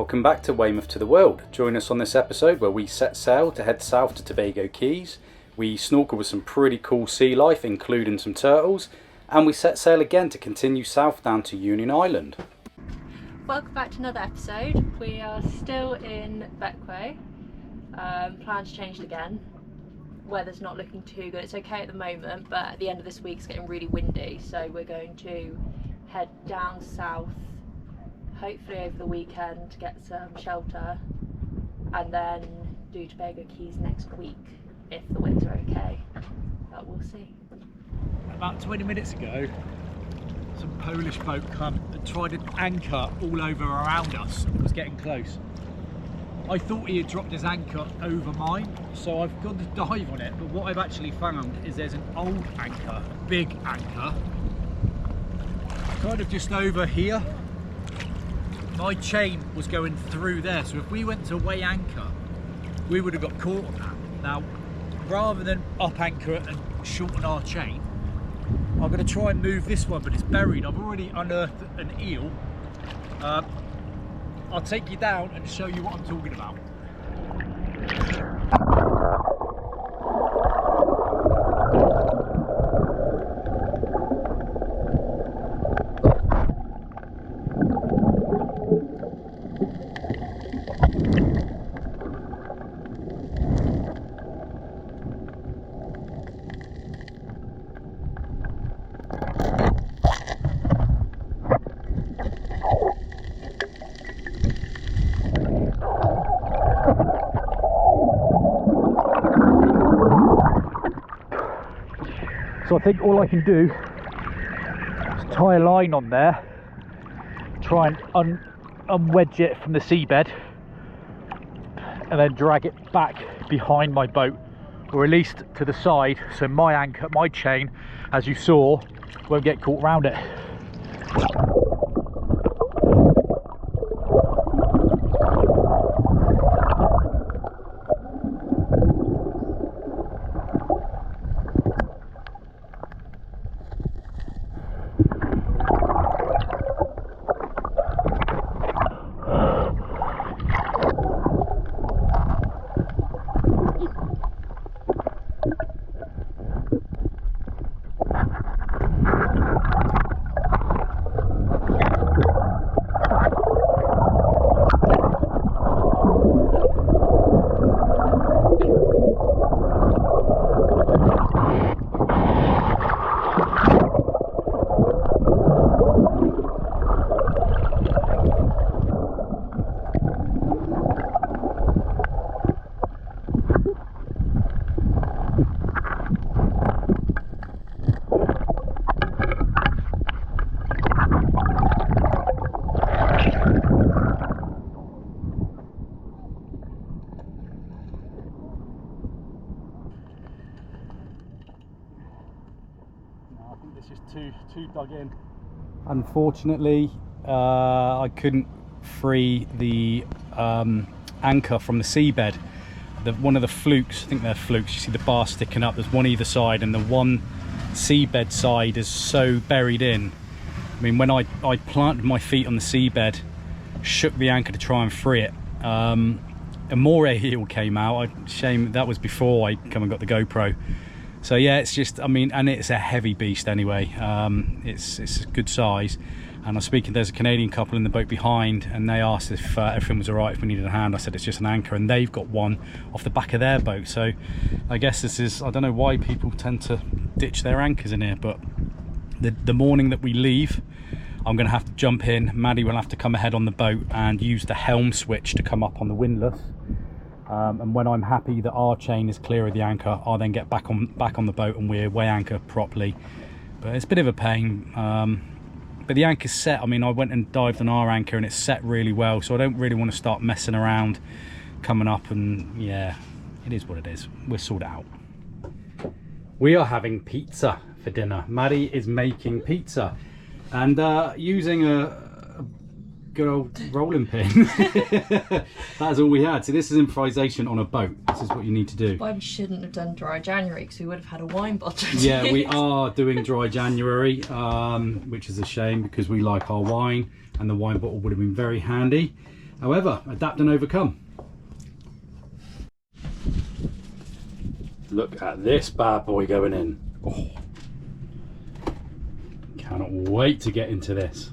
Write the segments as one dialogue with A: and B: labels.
A: Welcome back to Weymouth to the World. Join us on this episode where we set sail to head south to Tobago Cays. We snorkel with some pretty cool sea life, including some turtles, and we set sail again to continue south down to Union Island.
B: Welcome back to another episode. We are still in Beckway. Plans changed again. Weather's not looking too good. It's okay at the moment, but at the end of this week it's getting really windy, so we're going to head down south, hopefully over the weekend, to get some shelter, and then do Tobago Cays next week if the winds are okay, but we'll see.
C: About 20 minutes ago, some Polish boat come and tried an anchor all over around us. It was getting close. I thought he had dropped his anchor over mine, so I've gone to dive on it, but what I've actually found is there's an old anchor, a big anchor, kind of just over here. My chain was going through there, so if we went to weigh anchor, we would have got caught on that. Now, rather than up anchor and shorten our chain, I'm going to try and move this one, but it's buried. I've already unearthed an eel. I'll take you down and show you what I'm talking about. So I think all I can do is tie a line on there, try and unwedge it from the seabed, and then drag it back behind my boat, or at least to the side, so my anchor, my chain, as you saw, won't get caught around it. It's just too dug in.
A: Unfortunately, I couldn't free the anchor from the seabed. One of the flukes, I think they're flukes, you see the bar sticking up, there's one either side, and the one seabed side is so buried in. I mean, when I planted my feet on the seabed, shook the anchor to try and free it, a moray eel came out. Shame that was before I come and got the GoPro. So yeah, it's just, I mean, and it's a heavy beast anyway. It's a good size. And I was speaking, there's a Canadian couple in the boat behind, and they asked if everything was all right, if we needed a hand. I said it's just an anchor, and they've got one off the back of their boat. So I guess this is, I don't know why people tend to ditch their anchors in here, but the morning that we leave, I'm going to have to jump in. Maddie will have to come ahead on the boat and use the helm switch to come up on the windlass. And when I'm happy that our chain is clear of the anchor, I'll then get back on the boat and we'll weigh anchor properly. But it's a bit of a pain. But the anchor's set. I mean, I went and dived on our anchor and it's set really well, so I don't really want to start messing around coming up, and yeah, it is what it is. We'll sort it out. We are having pizza for dinner. Maddie is making pizza and using a good old rolling pin. That's all we had. So this is improvisation on a boat. This is what you need to do.
B: Why we shouldn't have done dry January, because we would have had a wine bottle.
A: Yeah, we are doing dry January, which is a shame because we like our wine, and the wine bottle would have been very handy. However, adapt and overcome. Look at this bad boy going in. Oh. Cannot wait to get into this.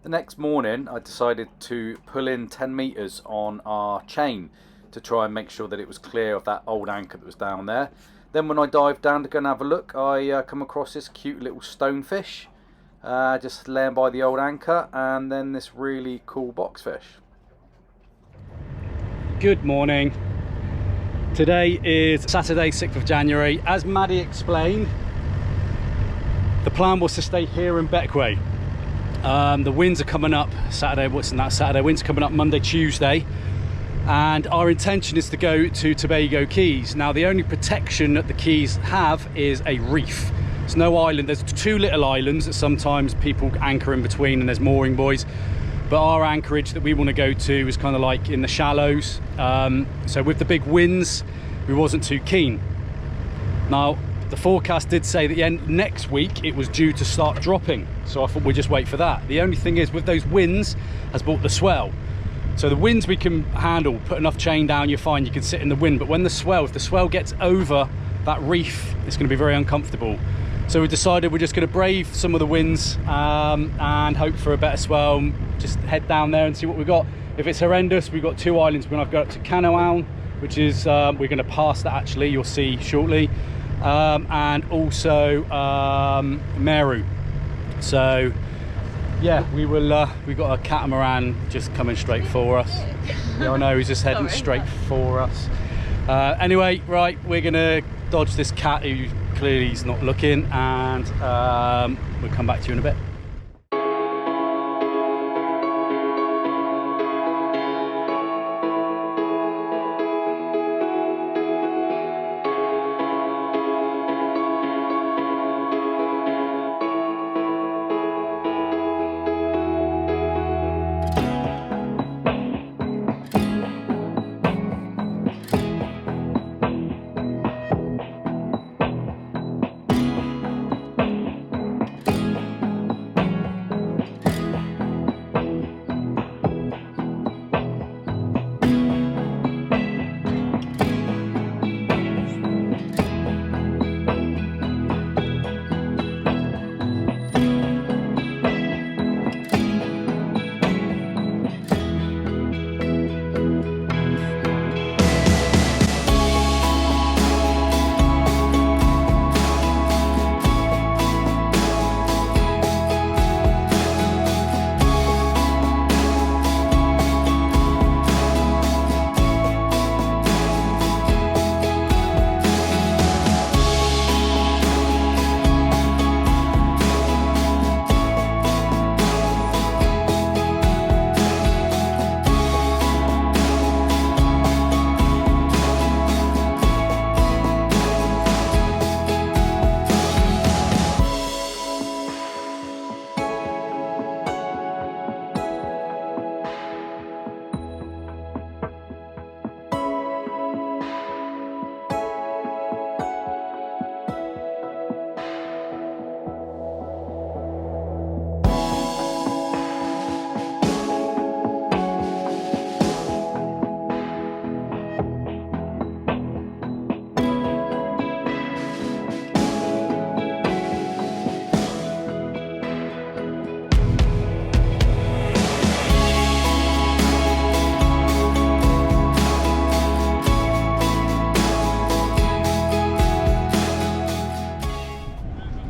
A: The next morning I decided to pull in 10 meters on our chain to try and make sure that it was clear of that old anchor that was down there. Then when I dived down to go and have a look, I come across this cute little stonefish just laying by the old anchor, and then this really cool boxfish. Good morning. Today is Saturday, 6th of January. As Maddie explained, the plan was to stay here in Beckway. The winds are coming up Saturday, winds are coming up Monday, Tuesday, and our intention is to go to Tobago Cays. Now the only protection that the Keys have is a reef. There's no island, there's 2 little islands that sometimes people anchor in between, and there's mooring buoys, but our anchorage that we want to go to is kind of like in the shallows. So with the big winds we wasn't too keen. Now the forecast did say that next week it was due to start dropping, so I thought we'd just wait for that. The only thing is, with those winds has brought the swell. So the winds we can handle, put enough chain down, you're fine, you can sit in the wind. But when if the swell gets over that reef, it's going to be very uncomfortable. So we decided we're just going to brave some of the winds and hope for a better swell. Just head down there and see what we've got. If it's horrendous, we've got 2 islands. We're going to go up to Canoan, which is, we're going to pass that actually, you'll see shortly. And also Meru. So yeah, we've got a catamaran just coming straight for us. Yeah, I know, he's just heading straight for us. Anyway, right, we're gonna dodge this cat who clearly is not looking, and we'll come back to you in a bit.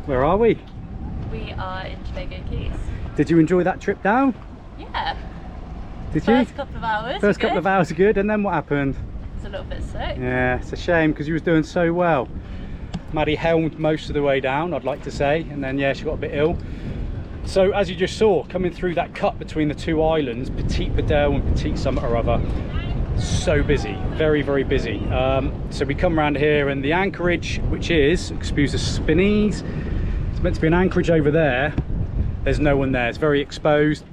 A: Where are we?
B: We are in Tobago Cays.
A: Did you enjoy that trip down?
B: Yeah.
A: Did you?
B: First couple of hours.
A: First couple of hours are good, and then what happened?
B: It's a little bit sick.
A: Yeah, it's a shame because you was doing so well. Maddie helmed most of the way down, I'd like to say, and then yeah, she got a bit ill. So as you just saw, coming through that cut between the 2 islands, Petit Padel and Petit something or other, so busy, very, very busy. So we come around here, and the anchorage, which is, excuse the spinnies, it's meant to be an anchorage over there. There's no one there, it's very exposed.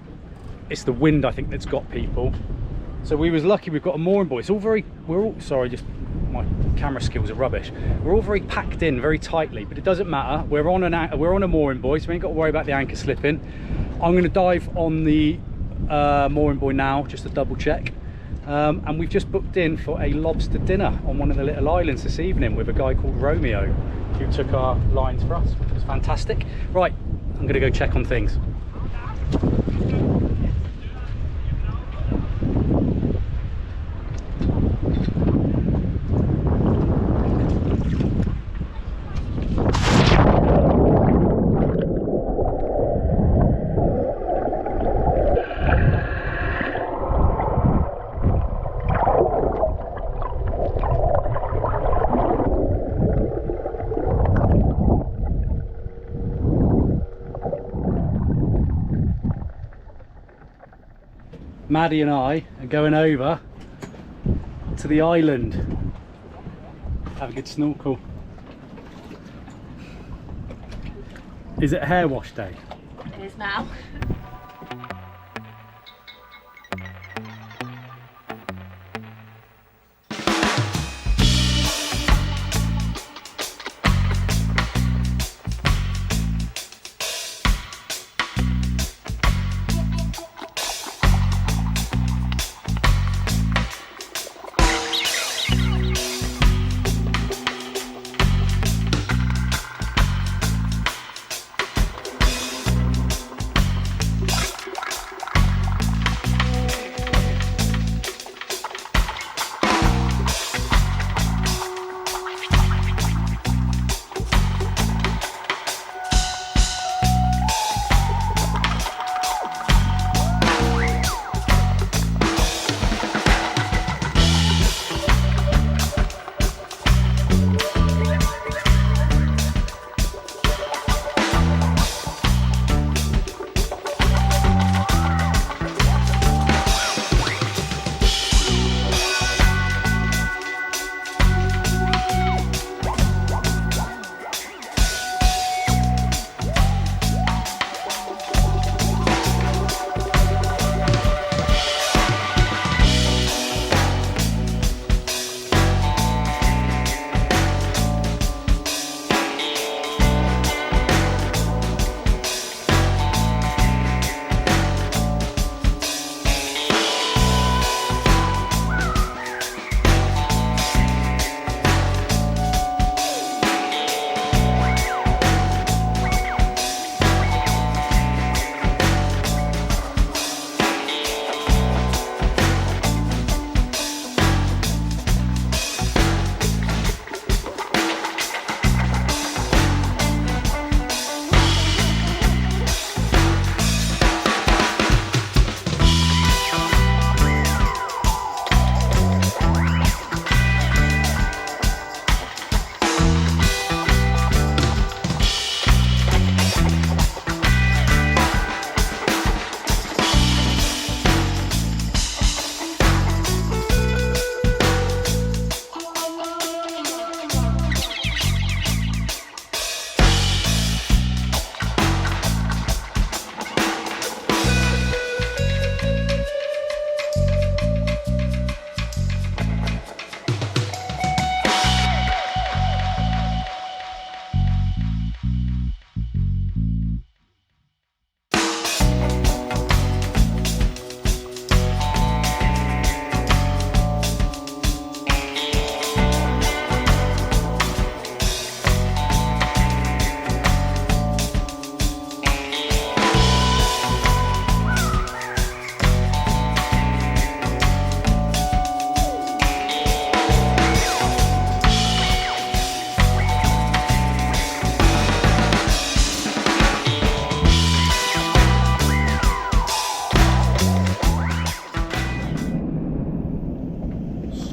A: It's the wind, I think, that's got people. So we was lucky we've got a mooring buoy. It's all very, sorry, just my camera skills are rubbish. We're all very packed in, very tightly, but it doesn't matter. We're on a mooring buoy, so we ain't got to worry about the anchor slipping. I'm going to dive on the mooring buoy now, just to double check. And we've just booked in for a lobster dinner on one of the little islands this evening with a guy called Romeo, who took our lines for us, which was fantastic. Right, I'm going to go check on things. Maddie and I are going over to the island. Have a good snorkel. Is it hair wash day?
B: It is now.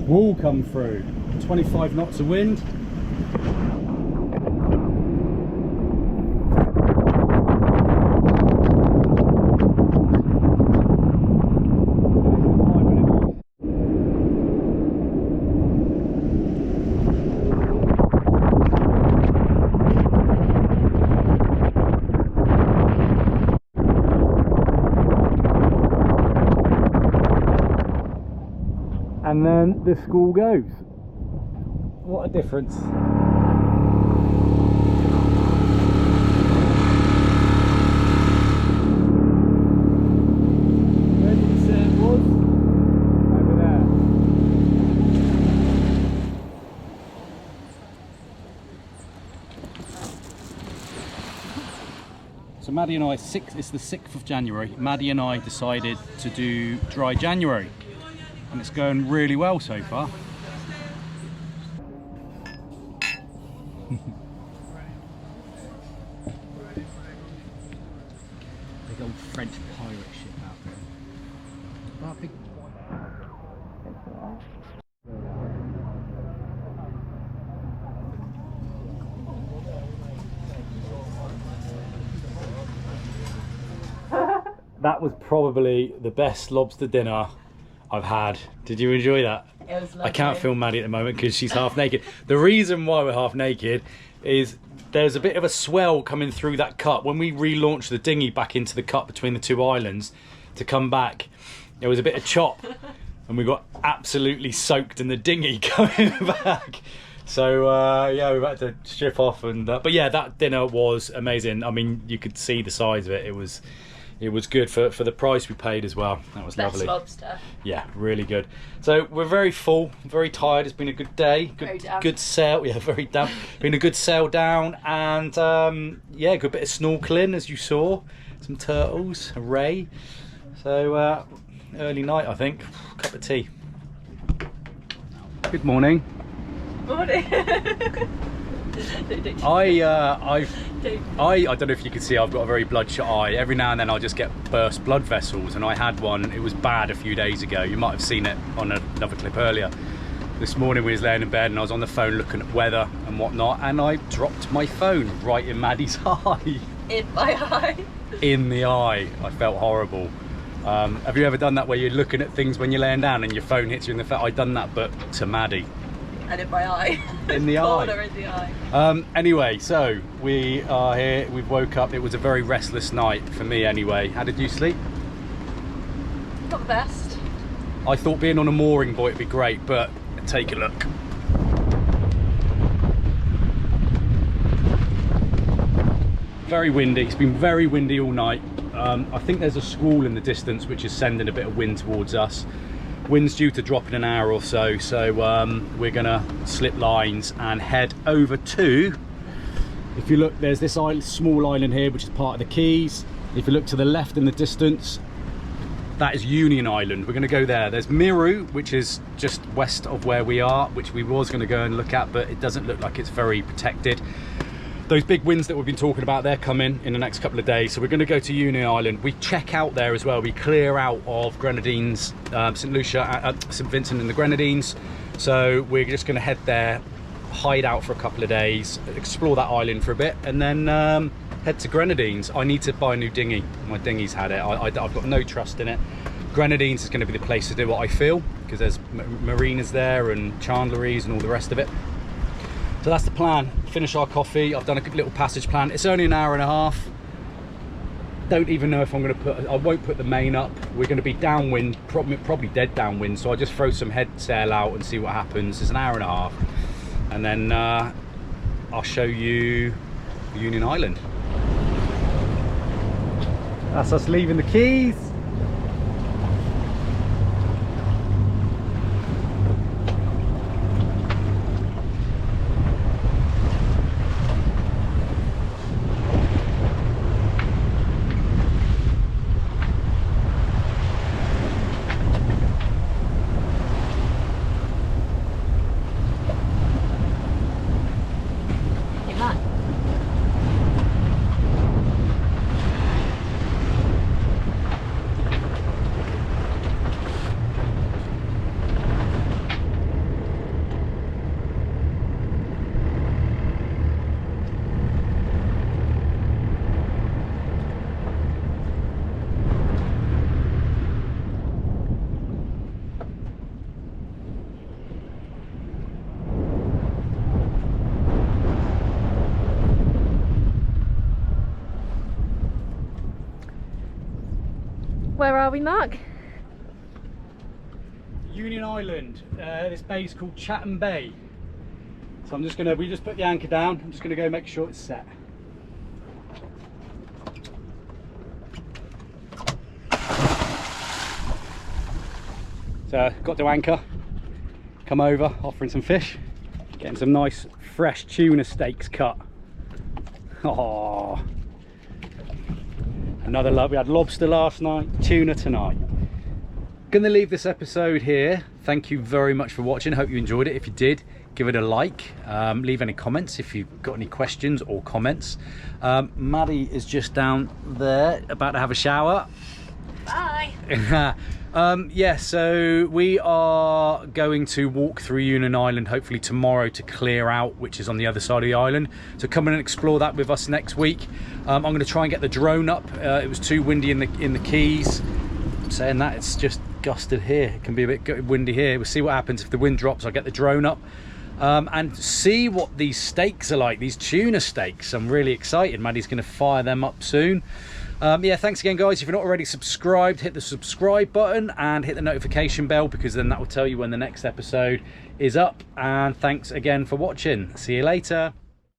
A: Squall come through, 25 knots of wind. And then the squall goes. What a difference. Where did you say it was? Over there. So Maddie and I, it's the 6th of January, Maddie and I decided to do dry January. And it's going really well so far. Big old French pirate ship out there. Oh, big... That was probably the best lobster dinner I've had. Did you enjoy that?
B: It was lovely.
A: I can't film Maddie at the moment because she's half naked. The reason why we're half naked is there's a bit of a swell coming through that cut. When we relaunched the dinghy back into the cut between the two islands to come back, there was a bit of chop and we got absolutely soaked in the dinghy coming back. So yeah, we've had to strip off and but yeah, that dinner was amazing. I mean, you could see the size of it. It was good for the price we paid as well. That was
B: Best
A: lovely.
B: lobster.
A: Yeah, really good. So we're very full, very tired. It's been a good day, good sail. Yeah, very damp. Been a good sail down, and yeah, good bit of snorkeling as you saw. Some turtles, a ray. So early night, I think. Cup of tea. Good morning.
B: Morning.
A: I don't know if you can see, I've got a very bloodshot eye. Every now and then I'll just get burst blood vessels, and I had one. It was bad a few days ago. You might have seen it on another clip earlier. This morning we was laying in bed and I was on the phone looking at weather and whatnot, and I dropped my phone right in Maddie's eye.
B: In my eye.
A: In the eye. I felt horrible. Have you ever done that where you're looking at things when you're laying down and your phone hits you in the face? I've done that, but to Maddie.
B: And in my eye.
A: In the eye.
B: Corner in the eye.
A: Anyway, so we are here. We've woke up. It was a very restless night for me anyway. How did you sleep?
B: Not the best.
A: I thought being on a mooring buoy would be great, but take a look. Very windy. It's been very windy all night. I think there's a squall in the distance which is sending a bit of wind towards us. Wind's due to drop in an hour or so, so we're gonna slip lines and head over to, if you look, there's this small island here which is part of the Keys. If you look to the left in the distance, that is Union Island. We're gonna go there. There's Miru, which is just west of where we are, which we was gonna go and look at, but it doesn't look like it's very protected. Those big winds that we've been talking about, they're coming in the next couple of days, so we're going to go to Union Island. We check out there as well. We clear out of Grenadines, St Lucia, St Vincent and the Grenadines. So we're just going to head there, hide out for a couple of days, explore that island for a bit, and then head to Grenadines. I need to buy a new dinghy. My dinghy's had it. I've got no trust in it. Grenadines is going to be the place to do what I feel, because there's marinas there and chandleries and all the rest of it. So that's the plan. Finish our coffee. I've done a good little passage plan. It's only an hour and a half. Don't even know if I'm going to put, I won't put the main up. We're going to be downwind, probably dead downwind. So I'll just throw some head sail out and see what happens. It's an hour and a half. And then I'll show you Union Island. That's us leaving the Keys.
B: Where are we, Mark?
A: Union Island. This bay is called Chatham Bay. So we just put the anchor down. I'm just gonna go make sure it's set. So got to anchor, come over, offering some fish, getting some nice fresh tuna steaks cut. Oh, another love. We had lobster last night, tuna tonight. Gonna leave this episode here. Thank you very much for watching. Hope you enjoyed it. If you did, give it a like. Leave any comments if you've got any questions or comments. Maddie is just down there about to have a shower.
B: Bye.
A: Yeah, so we are going to walk through Union Island hopefully tomorrow to Clear Out, which is on the other side of the island. So come in and explore that with us next week. I'm going to try and get the drone up. It was too windy in the Keys. Saying that, it's just gusted here. It can be a bit windy here. We'll see what happens if the wind drops. I'll get the drone up and see what these steaks are like, these tuna steaks. I'm really excited. Maddie's going to fire them up soon. Yeah, thanks again, guys. If you're not already subscribed, hit the subscribe button and hit the notification bell, because then that will tell you when the next episode is up. And thanks again for watching. See you later.